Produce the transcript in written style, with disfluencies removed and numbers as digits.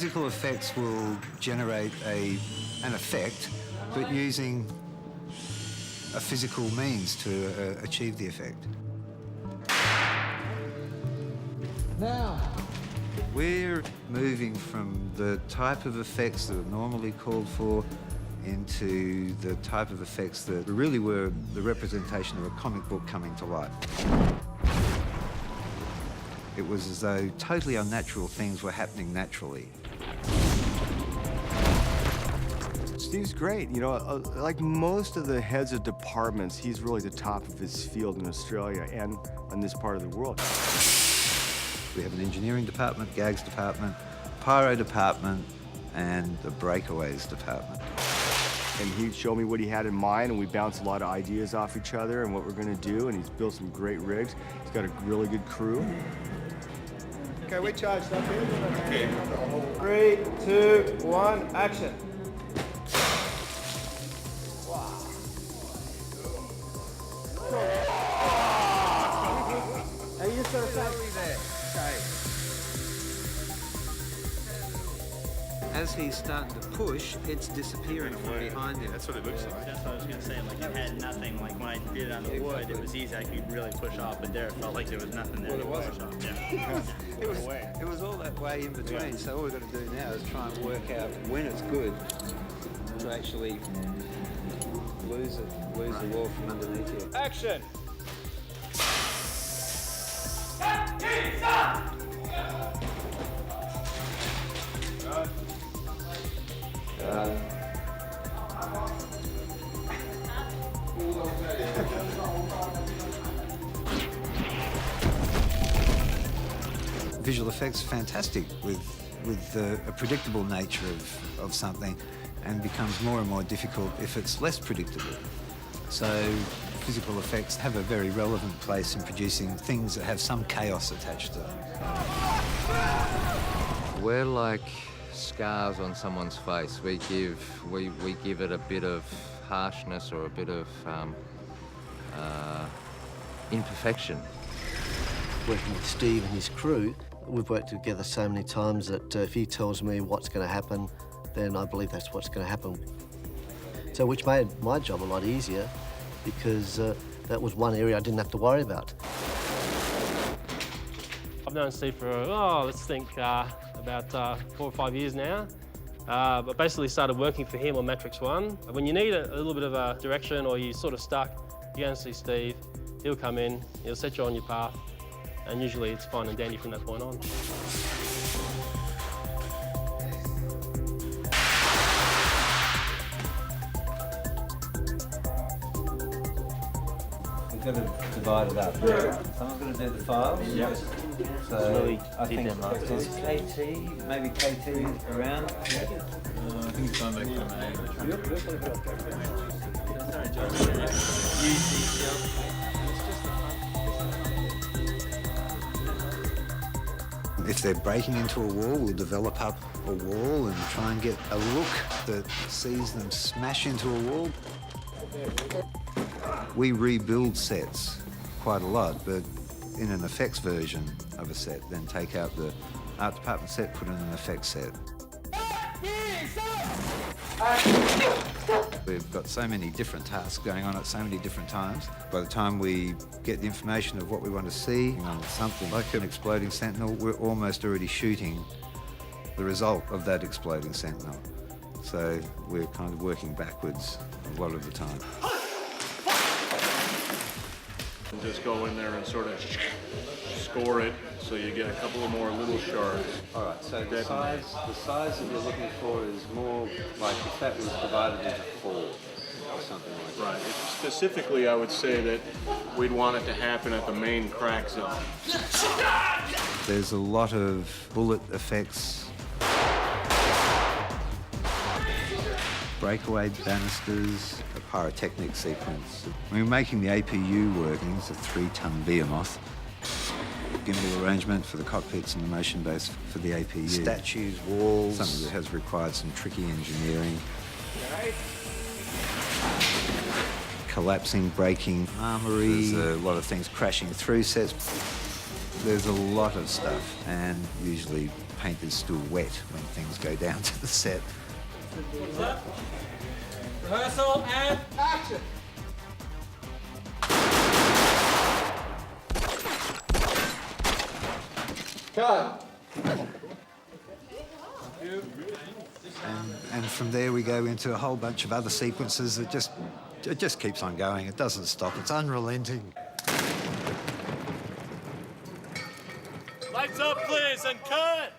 Physical effects will generate an effect, but using a physical means to achieve the effect. Now, we're moving from the type of effects that are normally called for into the type of effects that really were the representation of a comic book coming to life. It was as though totally unnatural things were happening naturally. Steve's great. You know, like most of the heads of departments, he's really the top of his field in Australia and in this part of the world. We have an engineering department, gags department, pyro department, and the breakaways department. And he'd show me what he had in mind, and we bounced a lot of ideas off each other and what we're gonna do, and he's built some great rigs. He's got a really good crew. Okay, we charged up here. Okay. 3, 2, 1, action. Hey, you just gotta say. Okay. As he's starting to push, it's disappearing from behind him. That's what it looks like. That's what I was gonna say. Like it had nothing. Like when I did it on the wood, it was easy. I could really push off, but there it felt like there was nothing there. Well, it wasn't. Push off. Yeah. It was all that way in between. So all we've got to do now is try and work out when it's good to actually lose the wall from underneath you. Action. Visual effects are fantastic with a predictable nature of something, and becomes more and more difficult if it's less predictable. So physical effects have a very relevant place in producing things that have some chaos attached to them. We're like scars on someone's face. We give it a bit of harshness or a bit of imperfection. Working with Steve and his crew, we've worked together so many times that if he tells me what's going to happen, then I believe that's what's going to happen. So which made my job a lot easier, because that was one area I didn't have to worry about. I've known Steve for, let's think, about 4 or 5 years now. But basically started working for him on Matrix 1. When you need a little bit of a direction or you're sort of stuck, you go and see Steve. He'll come in, he'll set you on your path, and usually it's fine and dandy from that point on. We've got to divide it up. Someone's going to do the files. Yep. So really I think did them last is KT, maybe KT around. I think it's on back to If they're breaking into a wall, we'll develop up a wall and try and get a look that sees them smash into a wall. We rebuild sets quite a lot, but in an effects version of a set, then take out the art department set, put in an effects set. We've got so many different tasks going on at so many different times. By the time we get the information of what we want to see on something like an exploding sentinel, we're almost already shooting the result of that exploding sentinel. So we're kind of working backwards a lot of the time. And just go in there and sort of score it so you get a couple of more little shards. All right, so the size that you're looking for is more like if that was divided into 4 or something like that. Right. Specifically, I would say that we'd want it to happen at the main crack zone. There's a lot of bullet effects, breakaway banisters, a pyrotechnic sequence. We're making the APU working. It's a 3-ton behemoth. Gimbal arrangement for the cockpits and the motion base for the APU. Statues, walls, something that has required some tricky engineering. Collapsing, breaking armory. There's a lot of things crashing through sets. There's a lot of stuff, and usually paint is still wet when things go down to the set. Rehearsal and action. Cut. And from there we go into a whole bunch of other sequences that it just keeps on going. It doesn't stop. It's unrelenting. Lights up, please, and cut!